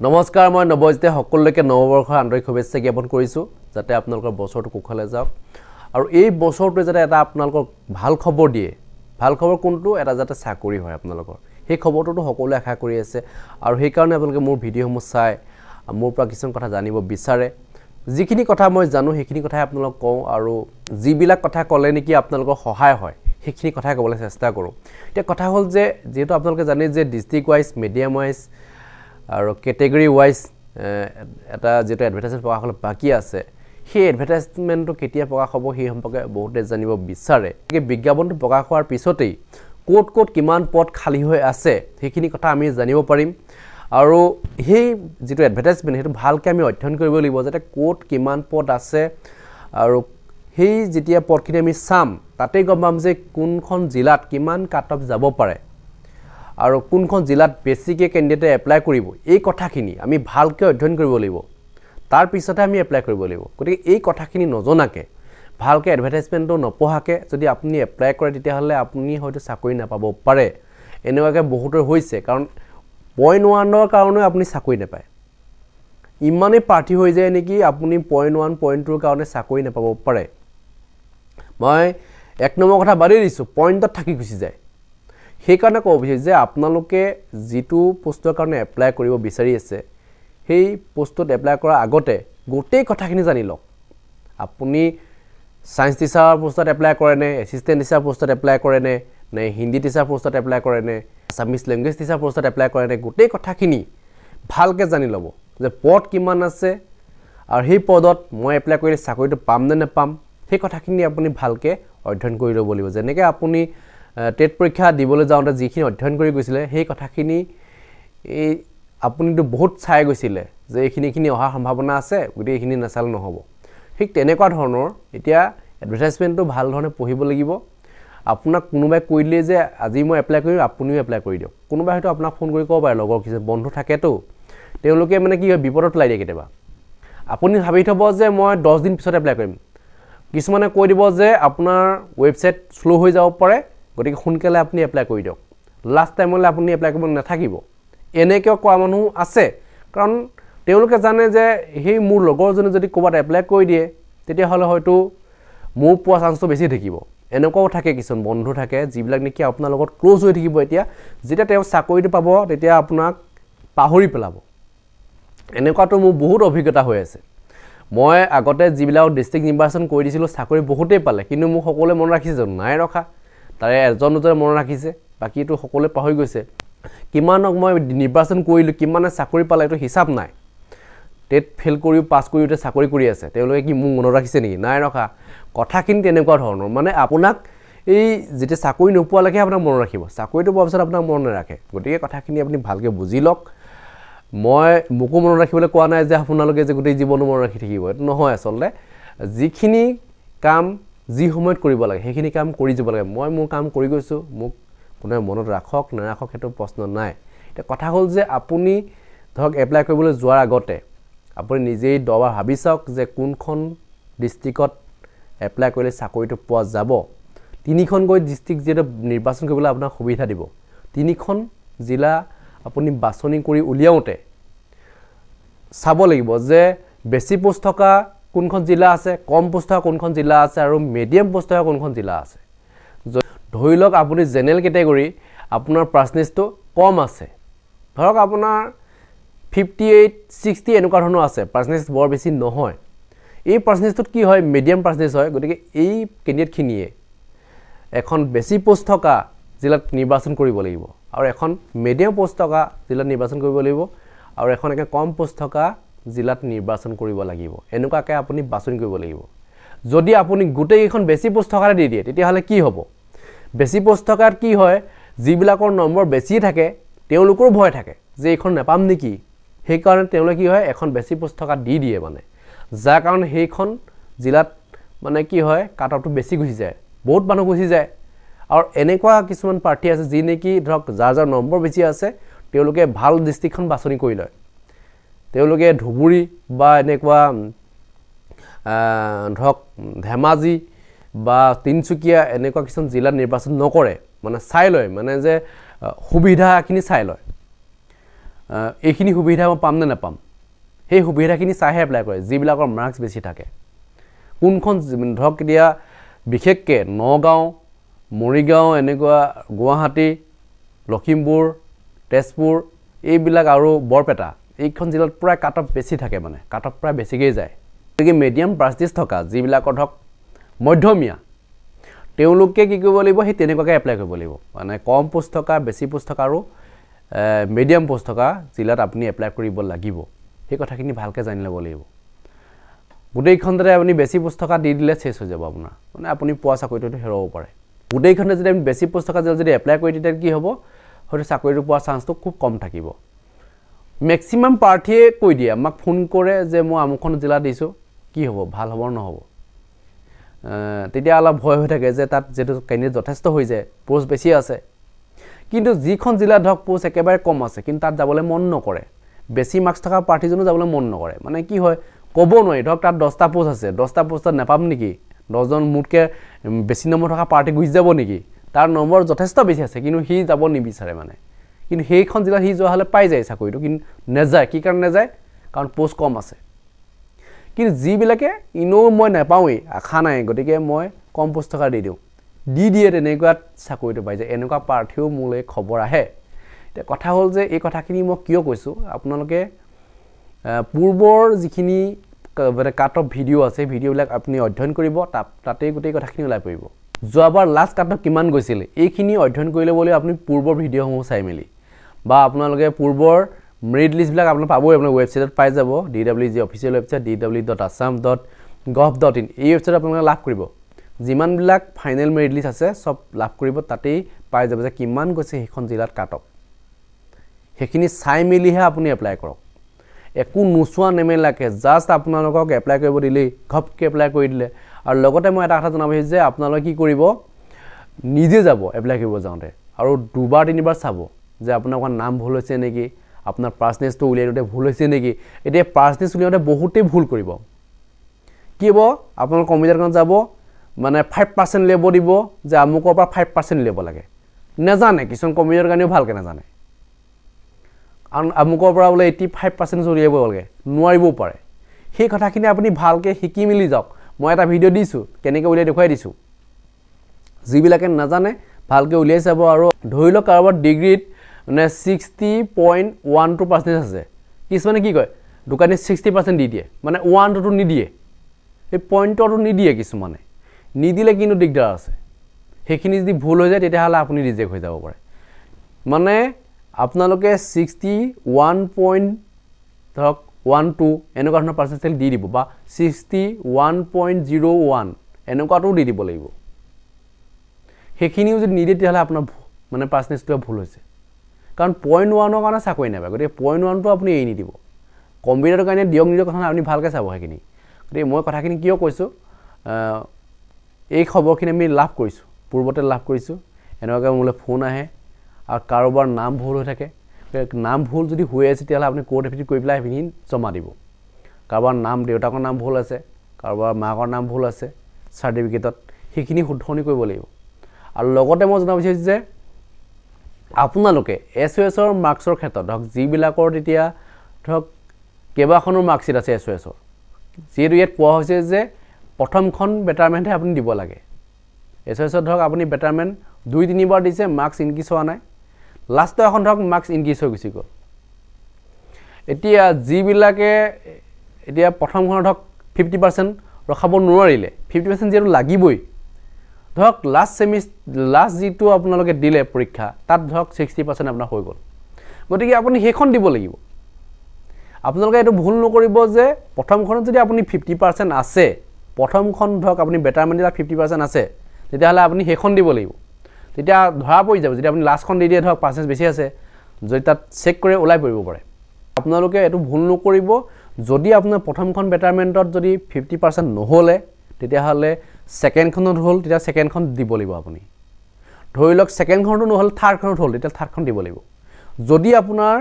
নমস্কাৰ মই নৱজিতে সকলোকে নৱবৰ্ষৰ আন্তৰিক শুভেচ্ছা জ্ঞাপন কৰিছো যাতে আপোনালোকৰ বছৰটো কুশলে যাওক আৰু এই বছৰটো যাতে এটা আপোনালোকক ভাল খবৰ দিয়ে ভাল খবৰ কোনটো এটা যাতে চাকৰি হয় আপোনালোকৰ সেই খবৰটো সকলোৱে আশা কৰি আছে আৰু সেই কাৰণে আপোনালোকে মোৰ ভিডিঅ'সমূহ চাই মোৰ পৰা কিছুমান কথা জানিব বিচাৰে যিখিনি কথা মই জানো সেইখিনি কথাই আপোনালোকক কওঁ আৰু যিবিলাক কথা ক'লে নেকি আপোনালোকৰ সহায় হয় সেইখিনি কথা ক'বলৈ চেষ্টা কৰোঁ এতিয়া কথা হ'ল যে যেহেতু আপোনালোকে জানে যে ডিস্ট্ৰিক্ট ওয়াইজ মিডিয়াম ওয়াইজ আৰু ক্যাটেগৰি ওয়াইজ এটা যেটা এডভাৰটাইজমেন্ট প্ৰকাশ হল বাকি আছে সেই এডভাৰটাইজমেন্টটো কেতিয়া প্ৰকাশ হ'ব সেই সম্পৰ্কে বহুতে জানিব বিচাৰে এই বিজ্ঞাপনটো প্ৰকাশ হোৱাৰ পিছতেই কোট কিমান পদ খালি হৈ আছে সেইখিনি কথা আমি জানিব পাৰিম আৰু সেই যেটো এডভাৰটাইজমেন্ট হেতু ভালকৈ আমি অধ্যয়ন কৰিব লাগিব যাতে কোট কিমান পদ আছে আৰু সেই যেতিয়া পদখিনি আমি চাম তাতে গম পাম যে কোনখন জিলাত কিমান কাট অফ যাব পাৰে আৰু কোনখন জিলাত বেছিকে ক্যান্ডিডেটে এপ্লাই কৰিব এই কথাখিনি আমি ভালকৈ অধ্যয়ন কৰিব লাগিব তাৰ পিছতে আমি এপ্লাই কৰিব লাগিব গতিকে এই কথাখিনি নজনাকে ভালকৈ এডভাৰটাইজমেন্টটো নপঢ়াকে যদি আপুনি এপ্লাই কৰে তেতিয়া হলে আপুনি হয়তো চাকৰি নাপাব পাৰে এনেকুৱাকে বহুতৰ হৈছে কাৰণ পইণ্ট 1 ৰ কাৰণে আপুনি চাকৰি নাপায় ইমানে পাৰ্টি হৈ যায় নেকি আপুনি পইণ্ট 1 পইণ্ট 2 ৰ কাৰণে চাকৰি নাপাব পাৰে মই এক নম্বৰ কথা বাঢ়ি দিছো পইণ্টত থাকি গুছি যায় সেই কাৰণে ক'ব বিচাৰিছো যে আপোনালোকে যেটো পোষ্টৰ কাৰণে এপ্লাই কৰিব বিচাৰি আছে সেই পোষ্টত এপ্লাই কৰাৰ আগতে গোটেই কথাখিনি জানি লওক আপুনি সায়েন্স টিচাৰ পোষ্টত এপ্লাই কৰে নে এসিস্টেন্ট টিচাৰ পোষ্টত এপ্লাই কৰে নে হিন্দী টিচাৰ পোষ্টত এপ্লাই কৰে নে আসামিজ ল্যাঙ্গুৱেজ টিচাৰ পোষ্টত এপ্লাই কৰে নে গোটেই কথাখিনি ভালকৈ জানি ল'ব যে পদ কিমান আছে আৰু সেই পদত মই এপ্লাই কৰিলে চাকৰিটো পাম নে নাপাম সেই কথাখিনি আপুনি ভালকৈ অধ্যয়ন কৰি ল'ব লাগিব যেনেকৈ আপুনি টেট পৰীক্ষা দিবলৈ যাওঁতে যিখিনি অধ্যয়ন কৰি গৈছিলে সেই কথাখিনি এই আপুনিটো বহুত চাই গৈছিলে যে এইখিনি অহাৰ সম্ভাৱনা আছে গতি এইখিনি নাচাল নহব ঠিক তেনেকুৱা ধৰণৰ এতিয়া এডভাৰটাইজমেন্টটো ভাল ধৰণে পঢ়িব লাগিব আপোনাক কোনোবাই কৈলে যে আজি মই এপ্লাই কৰিম আপুনিও এপ্লাই কৰি দিয়ক কোনোবাই হয়তো আপোনাক ফোন কৰি ক'ব পাৰে লগৰ কিছু বন্ধু থাকেতো তেওঁলোকে মানে কি হয় বিপদত লাই দিয়ে কেতিয়াবা আপুনি ভাবি থব যে মই 10 দিন পিছত এপ্লাই কৰিম কিছুমানে কৈ দিব যে আপোনাৰ ওয়েবসাইট স্লো হৈ যাব পাৰে গতিকে সোনকালে আপুনি এপ্লাই কৰি দিয়ক লাষ্ট টাইমলৈ আপুনি এপ্লাই কৰিব নাথাকিব এনেকৈ কোৱা মানুহ আছে কাৰণ তেওঁলোকে জানে যে সেই মোৰ লগৰজনে যদি ক'বাত এপ্লাই কৰি দিয়ে তেতিয়া হলে হয়তো মোৰ পোৱা চান্সটো বেছি থাকিব এনেকুৱাও থাকে কিছুমান বন্ধু থাকে যিবিলাক নেকি আপোনাৰ লগত ক্লোজ হৈ থাকিব এতিয়া যেতিয়া তেওঁ চাকৰিটো পাব তেতিয়া আপোনাক পাহৰি পেলাব এনেকুৱাটো মোৰ বহুত অভিজ্ঞতা হৈ আছে মই আগতে যিবিলাক ডিস্ট্ৰিক্ট নিৰ্বাচন কৰি দিছিলো চাকৰি বহুতেই পালে কিন্তু মোক সকলোৱে মন ৰাখিছে নাই ৰখা তাৰে এজন দুজনে মন ৰাখিছে বাকিটো সকলোৱে পাহৰি গৈছে কিমানক মই নিৰ্বাচন কৰিলো কিমানে চাকৰি পালে এটো হিচাপ নাই টেট ফেল কৰিও পাস কৰিওতে চাকৰি কৰি আছে তেওঁলোকে কি মোক মন ৰাখিছে নেকি নাই ৰখা কথাখিনি তেনেকুৱা ধৰণৰ মানে আপোনাক এই যেতে চাকৰি নোপোৱালৈকে আপোনাক মন ৰাখিব চাকৰিটো পোৱাৰ পিছত আপোনাক মন নাৰাখে গতিকে কথাখিনি আপুনি ভালকৈ বুজি লওক মই মুকু মন ৰাখিবলৈ কোৱা নাই যে আপোনালোকে যে গোটেই জীৱন মন ৰাখি থাকিব এটো নহয় আসলে যিখিনি কাম যি সময়ত কৰিব লাগে সেইখিনি কাম কৰি যাব লাগে মই মোৰ কাম কৰি গৈছো মোক কোনে মনত ৰাখক নাৰাখক হেতু প্ৰশ্ন নাই এটা কথা হ'ল যে আপুনি ধৰক এপ্লাই কৰিবলৈ যোৱাৰ আগতে আপুনি নিজেই দবাৰ ভাবি চাওক যে কোনখন ডিস্ট্ৰিক্টত এপ্লাই কৰিলে চাকৰিটো পোৱা যাব তিনিখন গৈ ডিস্ট্ৰিক্ট যেটা নিৰ্বাচন কৰিবলৈ আপোনাক সুবিধা দিব তিনিখন জিলা আপুনি বাছনি কৰি উলিয়াওতে চাব লাগিব যে বেছি পোষ্ট থকা কোনখন জিলা আছে কম পোষ্ট থকা কোনখন জিলা আছে আৰু মিডিয়াম পোষ্ট থকা কোনখন জিলা আছে ধৰি লওক আপুনি জেনাৰেল ক্যাটেগৰি আপোনাৰ পাৰ্চেন্টেজটো কম আছে ধৰক আপোনাৰ 58 60 এনেকুৱা ধৰণৰ আছে পাৰ্চেন্টেজ বৰ বেছি নহয় এই পাৰ্চেন্টেজটো কি হয় মিডিয়াম পাৰ্চেন্টেজ হয় গতিকে এই ক্যান্ডিডেট খিনিয়ে এখন বেছি পোষ্ট থকা জিলাত নিৰ্বাচন কৰিব লাগিব আৰু এখন মিডিয়াম পোষ্ট থকা জিলাত নিৰ্বাচন কৰিব লাগিব আৰু এখন কম পোষ্ট থকা জিলাত নিৰ্বাচন কৰিব লাগিব এনেকুৱাকৈ আপুনি বাছনি কৰিব লাগিব যদি আপুনি গোটেই এখন বেছি পোষ্ট থকা দি দিয়ে তেতিয়া হলে কি হ'ব বেছি পোষ্ট থকাত কি হয় যিবিলাকৰ নম্বৰ বেছি থাকে তেওঁলোকৰ ভয় থাকে যে এখন নাপাম নেকি সেই কাৰণে তেওঁলোকে কি হয় এখন বেছি পোষ্ট থকা দি দিয়ে মানে যাৰ কাৰণে সেইখন জিলাত মানে কি হয় কাট অফটো বেছি গুছি যায় বহুত মানুহ গুছি যায় আৰু এনেকুৱা কিছুমান পাৰ্টি আছে যি নেকি ধৰক যাৰ নম্বৰ বেছি আছে তেওঁলোকে ভাল ডিস্ট্ৰিক্টখন বাছনি কৰি লয় তেওঁলোকে ধুবুৰী বা এনেকুৱা ধৰক ধেমাজি বা তিনচুকীয়া এনেকুৱা কিছুমান জিলা নিৰ্বাচন নকৰে মানে চাই লয় মানে যে সুবিধাখিনি চাই লয় এইখিনি সুবিধা মই পাম নে নাপাম সেই সুবিধাখিনি চাইহে এপ্লাই কৰে যিবিলাকৰ মাৰ্কছ বেছি থাকে কোনখন ধৰক এতিয়া বিশেষকৈ নগাঁও মৰিগাঁও এনেকুৱা গুৱাহাটী লখিমপুৰ তেজপুৰ এইবিলাক আৰু বৰপেটা এইখন জিলাত প্ৰায় কাট অফ বেছি থাকে মানে কাট অফ প্ৰায় বেছিকৈ যায় গতিকে মিডিয়াম পাৰ্চেণ্টেজ থকা যিবিলাকৰ ধৰক মধ্যমীয়া তেওঁলোকে কি কৰিব লাগিব সেই তেনেকুৱাকৈ এপ্লাই কৰিব লাগিব মানে কম পোষ্ট থকা বেছি পোষ্ট থকা আৰু মিডিয়াম পোষ্ট থকা জিলাত আপুনি এপ্লাই কৰিব লাগিব সেই কথাখিনি ভালকৈ জানি ল'ব লাগিব গোটেইখনতে আপুনি বেছি পোষ্ট থকা দি দিলে চেছ হৈ যাব আপোনাৰ মানে আপুনি পোৱা চাকৰিটো হেৰাব পাৰে গোটেইখনতে যদি আমি বেছি পোষ্ট থকা জিলাত যদি এপ্লাই কৰি তেতিয়া কি হ'ব হয়তো চাকৰিটো পোৱাৰ চান্সটো খুব কম থাকিব মেক্সিমাম প্ৰাৰ্থীয়ে কৈ দিয়ে আমাক ফোন কৰে যে মই আমুকখন জিলা দিছোঁ কি হ'ব ভাল হ'ব নহ'ব তেতিয়া অলপ ভয় হৈ থাকে যে তাত যেটো কেণ্ডিডেট যথেষ্ট হৈ যায় পোষ্ট বেছি আছে কিন্তু যিখন জিলা ধৰক পোষ্ট একেবাৰে কম আছে কিন্তু তাত যাবলৈ মন নকৰে বেছি মাৰ্কছ থকা প্ৰাৰ্থীজনো যাবলৈ মন নকৰে মানে কি হয় ক'ব নোৱাৰি ধৰক তাত 10টা পোষ্ট আছে 10টা পোষ্টত নাপাম নেকি 10জন মুঠকৈ বেছি নম্বৰ থকা প্ৰাৰ্থী গুচি যাব নেকি তাৰ নম্বৰ যথেষ্ট বেছি আছে কিন্তু সি যাব নিবিচাৰে মানে কিন্তু সেইখন জিলাত সি যোৱা হ'লে পাই যায় চাকৰিটো কিন্তু নেযায় কি কাৰণে নেযায় কাৰণ পোষ্ট কম আছে কিন্তু যিবিলাকে ইনো মই নাপাওঁৱেই আশা নাই গতিকে মই কম পোষ্ট থকা দি দিওঁ দি দিয়ে তেনেকুৱাত চাকৰিটো পাই যায় এনেকুৱা প্ৰাৰ্থীও মোলৈ খবৰ আহে এতিয়া কথা হ'ল যে এই কথাখিনি মই কিয় কৈছোঁ আপোনালোকে পূৰ্বৰ যিখিনি কাট অফ ভিডিঅ' আছে ভিডিঅ'বিলাক আপুনি অধ্যয়ন কৰিব তাতেই গোটেই কথাখিনি ওলাই পৰিব যোৱাবাৰ লাষ্ট কাট অফ কিমান গৈছিল এইখিনি অধ্যয়ন কৰি ল'বলৈ আপুনি পূৰ্বৰ ভিডিঅ'সমূহ চাই মেলি বা আপোনালোকে পূৰ্বৰ মেৰিট লিষ্টবিলাক আপোনালোকে পাবই আপোনাৰ ৱেবছাইটত পাই যাব DWG অফিচিয়েল ৱেবছাইট dw.assam.gov.in এই ৱেবছাইটত আপোনালোকে লাভ কৰিব যিমানবিলাক ফাইনেল মেৰিট লিষ্ট আছে সব লাভ কৰিব তাতেই পাই যাব যে কিমান গৈছে সেইখন জিলাত কাট অফ সেইখিনি চাই মেলিহে আপুনি এপ্লাই কৰক একো নোচোৱা নেমেলাকে জাষ্ট আপোনালোকক এপ্লাই কৰিব দিলেই ঘপকৈ এপ্লাই কৰি দিলে আৰু লগতে মই এটা কথা জনাব যে আপোনালোকে কি কৰিব নিজে যাব এপ্লাই কৰিব যাওঁতে আৰু দুবাৰ তিনিবাৰ চাব যে আপোনাৰ নাম ভুল হৈছে নেকি আপোনাৰ পাৰ্চেন্টেজটো উলিয়াই দিওঁতে ভুল হৈছে নেকি এতিয়া পাৰ্চেন্টেজ উলিয়াওঁতে বহুতেই ভুল কৰিব কি হ'ব আপোনাৰ কম্পিউটাৰখন যাব মানে 5% লেব দিব যে আমুকৰ পৰা 5% লেব লাগে নেজানে কিছুমান কম্পিউটাৰ কাৰণেও ভালকৈ নেজানে আমুকৰ পৰা বোলে 85% উলিয়াব লাগে নোৱাৰিবও পাৰে সেই কথাখিনি আপুনি ভালকৈ শিকি মিলি যাওক মই এটা ভিডিঅ' দিছোঁ কেনেকৈ উলিয়াই দেখুৱাই দিছোঁ যিবিলাকে নাজানে ভালকৈ উলিয়াই চাব আৰু ধৰি লওক কাৰোবাৰ ডিগ্ৰীত মানে 60.12% আছে কিছুমানে কি কয় দোকানী 60% দি দিয়ে মানে 1 নিদিয়ে এই পইণ্টটো নিদিয়ে কিছুমানে নিদিলে কিন্তু দিগদাৰ আছে সেইখিনি যদি ভুল হৈ যায় তেতিয়াহ'লে আপুনি ৰিজেক্ট হৈ যাব পাৰে মানে আপোনালোকে 61.12 এনেকুৱা ধৰণৰ পাৰ্চেণ্টেজ দি দিব বা 61.01 এনেকুৱাটো দি দিব লাগিব সেইখিনিও যদি নিদিয়ে তেতিয়াহ'লে আপোনাৰ মানে পাৰ্চেণ্টেজটো ভুল হৈছে কাৰণ 0.1ৰ কাৰণে চাকৰি নাপায় গতিকে 0.1টো আপুনি এৰি নিদিব কম্পিউটাৰৰ কাৰণে দিয়ক নিদিয়ক কথা আপুনি ভালকৈ চাব সেইখিনি গতিকে মই কথাখিনি কিয় কৈছোঁ এই খবৰখিনি আমি লাভ কৰিছোঁ পূৰ্বতে লাভ কৰিছোঁ এনেকুৱাকৈ মোলৈ ফোন আহে আৰু কাৰোবাৰ নাম ভুল হৈ থাকে নাম ভুল যদি হৈ আছে তেতিয়াহ'লে আপুনি কোৰ্ট এফিডেভিট কৰি পেলাই সেইখিনি জমা দিব কাৰোবাৰ নাম দেউতাকৰ নাম ভুল আছে কাৰোবাৰ মাকৰ নাম ভুল আছে চাৰ্টিফিকেটত সেইখিনি শুদ্ধনি কৰিব লাগিব আৰু লগতে মই জনাব বিচাৰিছোঁ যে আপোনালোকে SOSৰ মাৰ্কছৰ ক্ষেত্ৰত ধৰক যিবিলাকৰ তেতিয়া ধৰক কেইবাখনৰ মাৰ্কশ্বিট আছে SOSৰ যিহেতু ইয়াত কোৱা হৈছে যে প্ৰথমখন বেটাৰমেণ্টহে আপুনি দিব লাগে SOSত ধৰক আপুনি বেটাৰমেণ্ট 2-3 বাৰ দিছে মাৰ্কছ ইনক্ৰিজ হোৱা নাই লাষ্টৰ এখন ধৰক মাৰ্কছ ইনক্ৰিজ হৈ গুচি গ'ল এতিয়া যিবিলাকে এতিয়া প্ৰথমখনত ধৰক 50% ৰখাব নোৱাৰিলে 50% যিহেতু লাগিবই ধৰক লাষ্ট যিটো আপোনালোকে দিলে পৰীক্ষা তাত ধৰক 60% আপোনাৰ হৈ গ'ল গতিকে আপুনি সেইখন দিব লাগিব আপোনালোকে এইটো ভুল নকৰিব যে প্ৰথমখনত যদি আপুনি 50% আছে প্ৰথমখন ধৰক আপুনি বেটাৰমেণ্ট দিলা 50% আছে তেতিয়াহ'লে আপুনি সেইখন দিব লাগিব তেতিয়া ধৰা পৰি যাব যদি আপুনি লাষ্টখন দি দিয়ে ধৰক পাৰ্চেণ্টেজ বেছি আছে যদি তাত চেক কৰি ওলাই পৰিব পাৰে আপোনালোকে এইটো ভুল নকৰিব যদি আপোনাৰ প্ৰথমখন বেটাৰমেণ্টত যদি 50% নহ'লে তেতিয়াহ'লে ছেকেণ্ডখনত হ'ল তেতিয়া ছেকেণ্ডখন দিব লাগিব আপুনি ধৰি লওক ছেকেণ্ডখনটো নহ'লে থাৰ্ডখনত হ'ল তেতিয়া থাৰ্ডখন দিব লাগিব যদি আপোনাৰ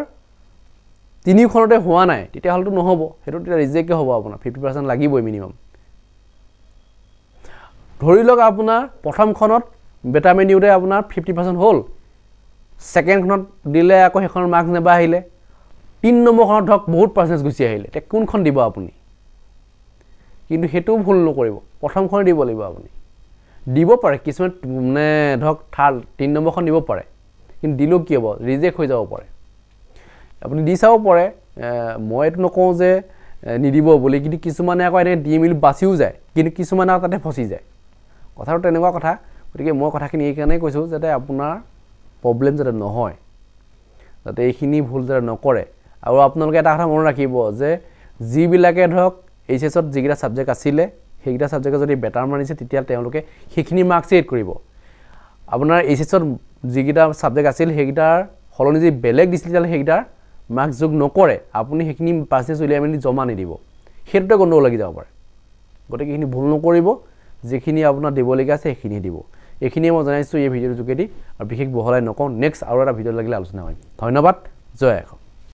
তিনিখনতে হোৱা নাই তেতিয়াহ'লেতো নহ'ব সেইটো তেতিয়া ৰিজেক্টে হ'ব আপোনাৰ 50% লাগিবই মিনিমাম ধৰি লওক আপোনাৰ প্ৰথমখনত বেটাৰমেণ্ট দিওঁতে আপোনাৰ 50% হ'ল ছেকেণ্ডখনত দিলে আকৌ সেইখনৰ মাৰ্কছ নেবা আহিলে 3 নম্বৰখনত ধৰক বহুত পাৰ্চেন্টেজ গুচি আহিলে তে কোনখন দিব আপুনি কিন্তু হেতু ভুল নকৰিব প্ৰথমখন দিব লাগিব আপুনি দিব পাৰে কিছুমান মানে ধৰক 3 নম্বৰখন দিব পাৰে কিন্তু দিলো কি হ'ব ৰিজেক্ট হৈ যাব পাৰে আপুনি দি চাও পাৰে মই এটো নকওঁ যে নিদিব বুলি কিন্তু কিছুমানে আকৌ এনে দি মিল বাছিও যায় কিন্তু কিছুমানে তাতে ফসি যায় কথাটো তেনেকুৱা কথা গতিকে মই কথাখিনি এই কাৰণে কৈছো যাতে আপোনাৰ প্ৰবলেম যাতে নহয় যাতে এইখিনি ভুল যাতে নকৰে আৰু আপোনালোকে এটা কথা মনত ৰাখিব যে জি বিলাকে ধৰক এইচএছত যিগিটা সাবজেক্ট আছিল সেইগিটা সাবজেক্ট যদি বেটাৰ মানিছে তেতিয়া তেওঁলোকে সেইখিনি মাৰ্কস এড কৰিব আপোনাৰ এইচএছত যিগিটা সাবজেক্ট আছিল সেইগিটাৰ হলনি যে বেলেগ দিছিল সেইগিটাৰ মাৰ্কস যোগ নকৰে আপুনি সেইখিনি পাৰ্চেন্টেজ উলিয়াই মেলি জমা নিদিব হেতুতে গণ্ডগোল লাগি যাব পাৰে গতিকে এইখিনি ভুল নকৰিব যেখিনি আপোনাৰ দিবলগীয়া আছে সেইখিনি দিব এইখিনি মই জনাইছো এই ভিডিওৰ যোগেদি আৰু বিশেষ বহলাই নকওঁ নেক্সট আৰু এটা ভিডিও লাগিলে আলোচনা হয় ধন্যবাদ জয়